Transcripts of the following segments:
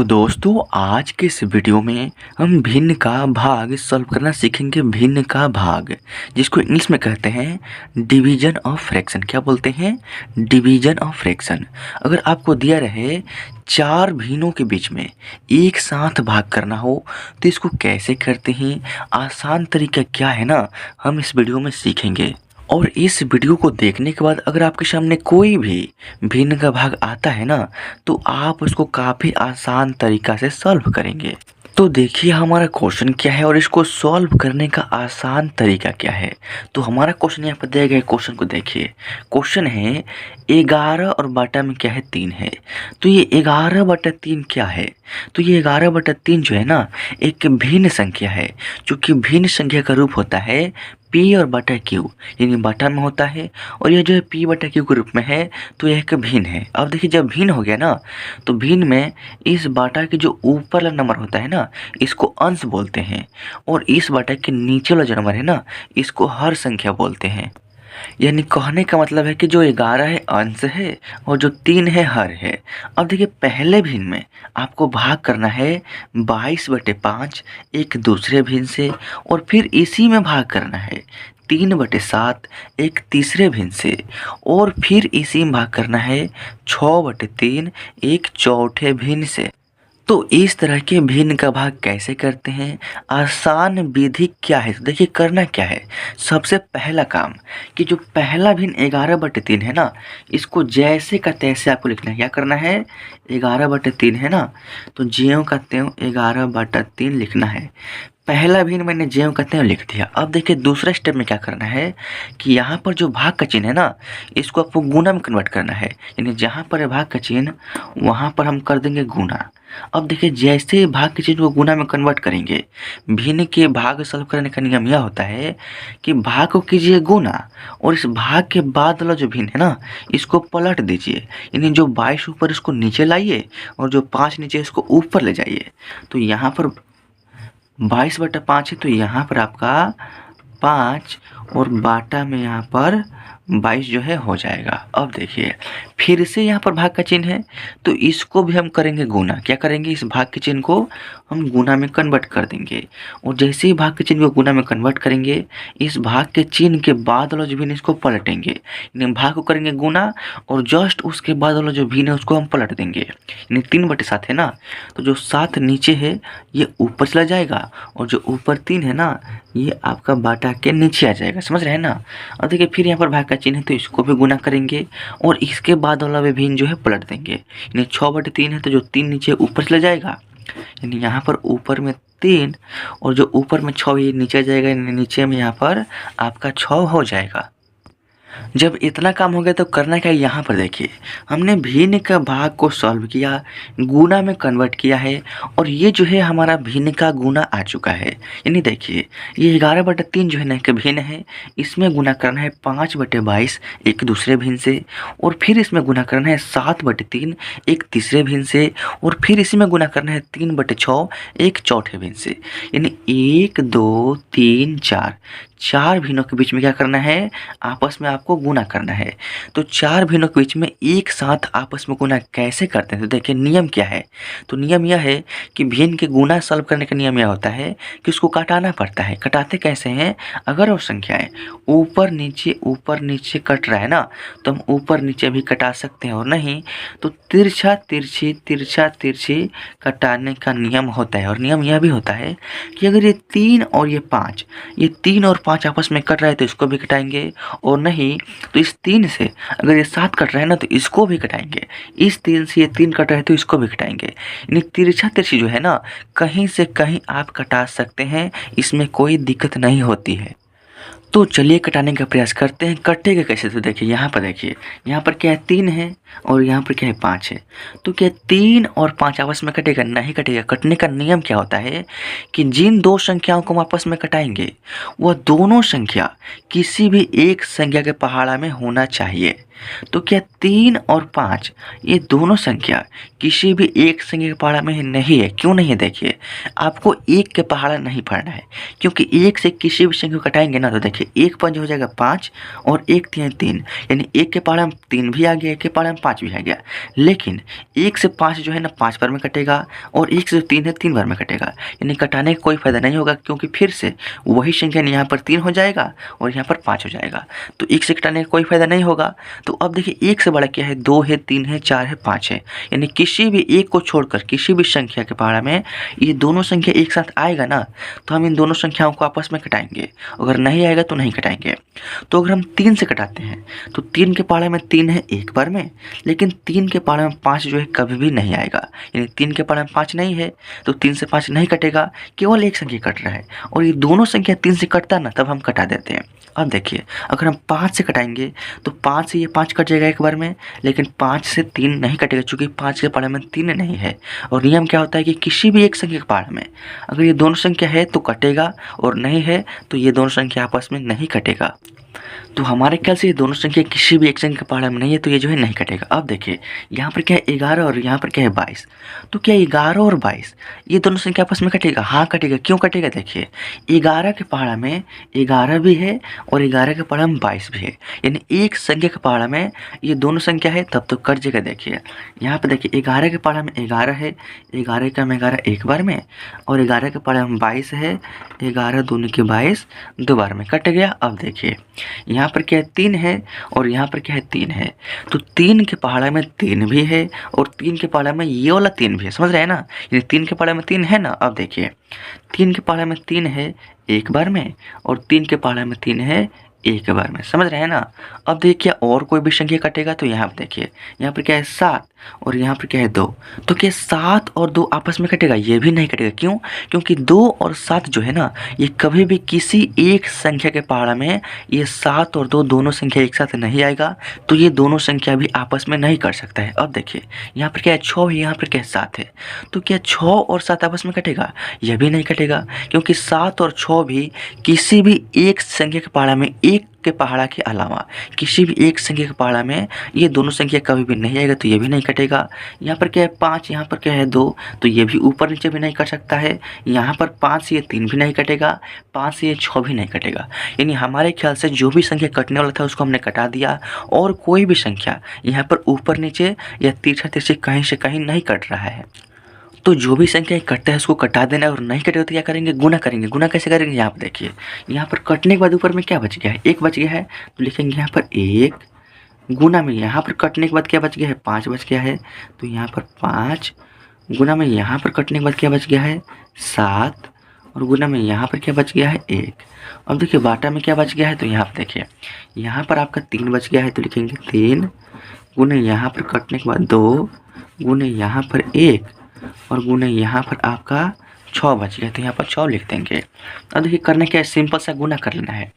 तो दोस्तों आज के इस वीडियो में हम भिन्न का भाग सॉल्व करना सीखेंगे। भिन्न का भाग जिसको इंग्लिश में कहते हैं डिवीजन ऑफ फ्रैक्शन। क्या बोलते हैं? Division of fraction. अगर आपको दिया रहे चार भिन्नों के बीच में एक साथ भाग करना हो तो इसको कैसे करते हैं, आसान तरीका क्या है ना, हम इस वीडियो में सीखेंगे। और इस वीडियो को देखने के बाद अगर आपके सामने कोई भी भिन्न का भाग आता है ना तो आप उसको काफ़ी आसान तरीका से सॉल्व करेंगे। तो देखिए हमारा क्वेश्चन क्या है और इसको सॉल्व करने का आसान तरीका क्या है। तो हमारा क्वेश्चन यहाँ पर दिया गया है। क्वेश्चन को देखिए। क्वेश्चन है 11 और बटा में क्या है 3 है। तो ये 11 बटा 3 क्या है? तो ये 11 बटा 3 जो है ना एक भिन्न संख्या है। चूँकि भिन्न संख्या का रूप होता है P और बटा Q, यानी बटा में होता है और यह जो है P बटा Q के रूप में है तो यह एक भिन्न है। अब देखिए जब भिन्न हो गया ना तो भिन्न में इस बाटा के जो ऊपर वाला नंबर होता है ना इसको अंश बोलते हैं और इस बाटा के नीचे वाला जो नंबर है ना इसको हर संख्या बोलते हैं। यानी कहने का मतलब है कि जो 11 है अंश है और जो 3 है हर है। अब देखिए पहले भिन्न में आपको भाग करना है 22/5 एक दूसरे भिन्न से और फिर इसी में भाग करना है 3/7 एक तीसरे भिन्न से और फिर इसी में भाग करना है 6/3 एक चौथे भिन्न से। तो इस तरह के भिन्न का भाग कैसे करते हैं, आसान विधि क्या है? तो देखिए करना क्या है। सबसे पहला काम कि जो पहला भिन्न 11/3 है ना इसको जैसे का तैसे आपको लिखना है। क्या करना है? 11/3 है ना तो ज्यों का त्यों 11/3 लिखना है। पहला भिन्न मैंने ज्यों का त्यों लिख दिया। अब देखिए दूसरे स्टेप में क्या करना है कि यहाँ पर जो भाग का चिन्ह है ना इसको आपको गुना में कन्वर्ट करना है। यानी जहाँ पर है भाग का चिन्ह वहाँ पर हम कर देंगे गुना। अब देखिए जैसे भाग के चिन्ह को गुना में कन्वर्ट करेंगे, भिन्न के भाग सॉल्व करने का नियम यह होता है कि भाग को कीजिए गुना और इस भाग के बाद वाला जो भिन्न है ना इसको पलट दीजिए। यानी जो 22 ऊपर इसको नीचे लाइए और जो 5 नीचे इसको ऊपर ले जाइए। तो यहाँ पर 22/5 है तो यहाँ पर आपका 5 और बाटा में यहाँ पर 22 जो है हो जाएगा। अब देखिए फिर से यहाँ पर भाग का चिन्ह है तो इसको भी हम करेंगे गुना। क्या करेंगे? इस भाग के चिन्ह को हम गुना में कन्वर्ट कर देंगे और जैसे ही भाग के चिन्ह को गुना में कन्वर्ट करेंगे इस भाग के चिन्ह के बाद वाला जो भिन्न इसको पलटेंगे। यानी भाग को करेंगे गुना और जस्ट उसके बाद वाला जो भिन्न है उसको हम पलट देंगे। यानी 3/7 है ना तो जो 7 नीचे है ये ऊपर चला जाएगा और जो ऊपर 3 है ना ये आपका बाटा के नीचे आ जाएगा। समझ रहे हैं ना? और देखिए फिर यहाँ पर भाग का चिन्ह है तो इसको भी गुना करेंगे और इसके बाद वाला भी भिन्न जो है पलट देंगे। यानी 6/3 है तो जो 3 नीचे ऊपर चला जाएगा। यानी यहाँ पर ऊपर में 3 और जो ऊपर में 6 ये नीचे जाएगा। यानी नीचे में यहाँ पर आपका 6 हो जाएगा। जब इतना काम हो गया तो करना क्या है? यहाँ पर देखिए हमने भिन्न का भाग को सॉल्व किया, गुना में कन्वर्ट किया है और ये जो है हमारा भिन्न का गुना आ चुका है। यानी देखिए ये 11/3 जो है ना एक भिन्न है, इसमें गुना करना है 5/22 एक दूसरे भिन्न से और फिर इसमें गुना करना है 7/3 एक तीसरे भिन्न से और फिर इसी में गुना करना है 3/6 एक चौथे भिन्न से। यानी 1 2 3 4 चार भिन्नों के बीच में क्या करना है? आपस में आपको गुना करना है। तो चार भिन्नों के बीच में एक साथ आपस में गुना कैसे करते हैं? तो देखिए नियम क्या है। तो नियम यह है कि भिन्न के गुना सॉल्व करने का नियम यह होता है कि उसको काटाना पड़ता है। कटाते कैसे हैं? अगर वो संख्याएं ऊपर नीचे कट रहा है ना तो हम ऊपर नीचे भी कटा सकते हैं और नहीं तो तिरछा तिरछी कटाने का नियम होता है। और नियम यह भी होता है कि अगर ये 3 और ये 5 आपस में कट रहा है तो इसको भी कटाएंगे और नहीं तो इस 3 से अगर ये 7 कट रहा है ना तो इसको भी कटाएंगे। इस 3 से ये 3 कट रहा है तो इसको भी कटाएंगे। यानी तिरछी जो है ना कहीं से कहीं आप कटा सकते हैं, इसमें कोई दिक्कत नहीं होती है। तो चलिए कटाने का प्रयास करते हैं। कटेगा कैसे? तो देखिए यहाँ पर क्या है 3 है और यहाँ पर क्या है 5 है। तो क्या 3 और 5 आपस में कटेगा? नहीं कटेगा। कटने का नियम क्या होता है कि जिन दो संख्याओं को हम आपस में कटाएंगे वह दोनों संख्या किसी भी एक संख्या के पहाड़ा में होना चाहिए। तो क्या 3 और 5 ये दोनों संख्या किसी भी एक संख्या के पहाड़ा में नहीं है। क्यों नहीं है? देखिए आपको एक के पहाड़ा नहीं पढ़ना है क्योंकि एक से किसी भी संख्या को कटाएंगे ना तो देखिए 1 5 हो जाएगा 5 और 1 3 3 यानी एक के पहाड़ा में 3 भी आ गया, एक के पहाड़ा में 5 भी आ गया। लेकिन 1 से 5 जो है ना 5 बार में कटेगा और 1 से 3 है 3 बार में कटेगा, यानी कटाने का कोई फ़ायदा नहीं होगा, क्योंकि फिर से वही संख्या यहाँ पर 3 हो जाएगा और यहाँ पर 5 हो जाएगा, तो 1 से कटाने का कोई फ़ायदा नहीं होगा। तो अब देखिए 1 से बड़ा क्या है, 2 है, 3 है, 4 है, 5 है, यानी किसी भी एक को छोड़कर किसी भी संख्या के पहाड़ा में ये दोनों संख्या एक साथ आएगा ना, तो हम इन दोनों संख्याओं को आपस में कटाएंगे, अगर नहीं आएगा तो नहीं कटाएंगे। तो अगर हम 3 से कटाते हैं तो 3 के पहाड़े में 3 है एक बार में, लेकिन 3 के पहाड़े में 5 जो है कभी भी नहीं आएगा, यानी 3 के पहाड़े में 5 नहीं है तो 3 से 5 नहीं कटेगा, केवल एक संख्या कट रहा है और ये दोनों संख्या 3 से कटता ना तब हम कटा देते हैं। अब देखिए अगर हम 5 से कटाएंगे तो 5 से ये 5 कट जाएगा एक बार में, लेकिन 5 से 3 नहीं कटेगा, चूँकि 5 के पहाड़े में 3 नहीं है। और नियम क्या होता है कि किसी भी एक संख्या के पहाड़े में अगर ये दोनों संख्या है तो कटेगा और नहीं है तो ये दोनों संख्या आपस में नहीं कटेगा। तो हमारे ख्याल से ये दोनों संख्या किसी भी एक संख्या के पहाड़े में नहीं है, तो ये जो है नहीं कटेगा। अब देखिए यहाँ पर क्या है 11 और यहाँ पर क्या है 22, तो क्या 11 और 22 ये दोनों संख्या आपस में कटेगा? हाँ कटेगा। क्यों कटेगा? देखिए 11 के पहाड़ा में 11 भी है और 11 के पहाड़ा में 22 भी है, यानी एक संख्या के पहाड़ा में ये दोनों संख्या है तब तो कट जाएगा। देखिए यहाँ पर देखिए 11 के पहाड़ा में 11 है, 11 का में 11 एक बार में, और 11 के पहाड़ा में 22 है, 11 दूनी के 22 दो बार में कट गया। अब देखिए यहाँ पर क्या है 3 है और यहाँ पर क्या है 3 है, तो 3 के पहाड़ा में 3 भी है और 3 के पहाड़ा में ये वाला 3 भी है, समझ रहे हैं ना, यानी 3 के पहाड़ा में 3 है ना। अब देखिए 3 के पहाड़ा में 3 है एक बार में और 3 के पहाड़ा में 3 है एक बार में, समझ रहे हैं ना। अब देखिए और कोई भी संख्या कटेगा तो यहाँ पर देखिए यहाँ पर क्या है 7 और यहाँ पर क्या है 2, तो क्या 7 और 2 आपस में कटेगा? ये भी नहीं कटेगा। क्यों? क्योंकि 2 और 7 जो है ना ये कभी भी किसी एक संख्या के पहाड़ा में ये 7 और 2 दोनों संख्या एक साथ नहीं आएगा, तो ये दोनों संख्या भी आपस में नहीं कर सकता है। अब देखिए यहाँ पर क्या है 6 है, यहाँ पर क्या है 7 है, तो क्या 6 और 7 आपस में कटेगा? यह भी नहीं कटेगा, क्योंकि 7 और 6 भी किसी भी एक संख्या के पहाड़ा में एक के पहाड़ा के अलावा किसी भी एक संख्या के पहाड़ा में ये दोनों संख्या कभी भी नहीं आएगा, तो ये भी नहीं कटेगा। यहाँ पर क्या है 5, यहाँ पर क्या है 2, तो ये भी ऊपर नीचे भी नहीं कट सकता है। यहाँ पर 5 से ये 3 भी नहीं कटेगा, 5 से ये 6 भी नहीं कटेगा, यानी हमारे ख्याल से जो भी संख्या कटने वाला था उसको हमने कटा दिया, और कोई भी संख्या यहाँ पर ऊपर नीचे या तिरछा तिरछी कहीं से कहीं नहीं कट रहा है। तो जो भी संख्या कटता है उसको कटा देना है, और नहीं कटेगा तो क्या करेंगे? गुना करेंगे। गुना कैसे करेंगे? यहाँ पर देखिए यहाँ पर कटने के बाद ऊपर में क्या बच गया है? 1 बच गया है, तो लिखेंगे यहाँ पर 1 गुना में यहाँ पर कटने के बाद क्या बच गया है? 5 बच गया है, तो यहाँ पर 5 गुना में यहाँ पर कटने के बाद क्या बच गया है? 7, और गुना में यहाँ पर क्या बच गया है? 1। अब देखिए बाटा में क्या बच गया है? तो यहाँ पर देखिए यहाँ पर आपका 3 बच गया है, तो लिखेंगे 3 गुना यहाँ पर कटने के बाद 2 गुना यहाँ पर 1 और गुना यहाँ पर आपका 6 बच गया, तो यहाँ पर 6 लिख देंगे। अब देखिए करना क्या है? सिंपल सा गुना कर लेना है।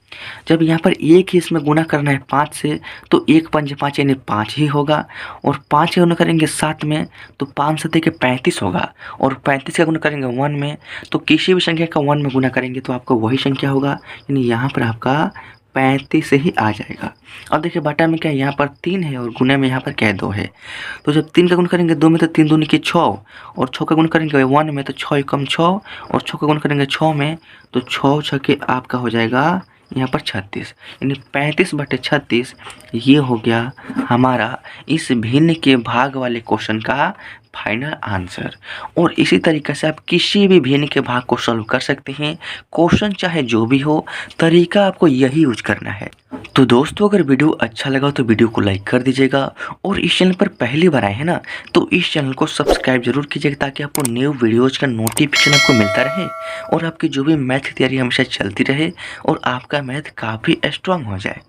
जब यहाँ पर एक ही इसमें गुना करना है 5 से, तो 1 5 5 यानी 5 ही होगा, और 5 का गुना करेंगे 7 में तो 5 7 के 35 होगा, और 35 का गुना करेंगे 1 में, तो किसी भी संख्या का 1 में गुना करेंगे तो आपका वही संख्या होगा, यानी यहाँ पर आपका 35 से ही आ जाएगा। अब देखिए बटा में क्या है? यहाँ पर 3 है और गुना में यहाँ पर क्या है? 2 है, तो जब 3 का गुण करेंगे 2 में तो 3 दूनी की 6, और 6 का गुण करेंगे 1 में तो 6 कम 6, और 6 का गुण करेंगे 6 में तो 6 6 के आपका हो जाएगा यहाँ पर 36, यानी 35/36 ये हो गया हमारा इस भिन्न के भाग वाले क्वेश्चन का फाइनल आंसर। और इसी तरीके से आप किसी भी भिन्न के भाग को सॉल्व कर सकते हैं, क्वेश्चन चाहे जो भी हो, तरीका आपको यही यूज करना है। तो दोस्तों अगर वीडियो अच्छा लगा तो वीडियो को लाइक कर दीजिएगा, और इस चैनल पर पहली बार आए हैं ना तो इस चैनल को सब्सक्राइब जरूर कीजिएगा, ताकि आपको न्यू वीडियोज़ का नोटिफिकेशन आपको मिलता रहे, और आपकी जो भी मैथ की तैयारी हमेशा चलती रहे और आपका मैथ काफ़ी स्ट्रांग हो जाए।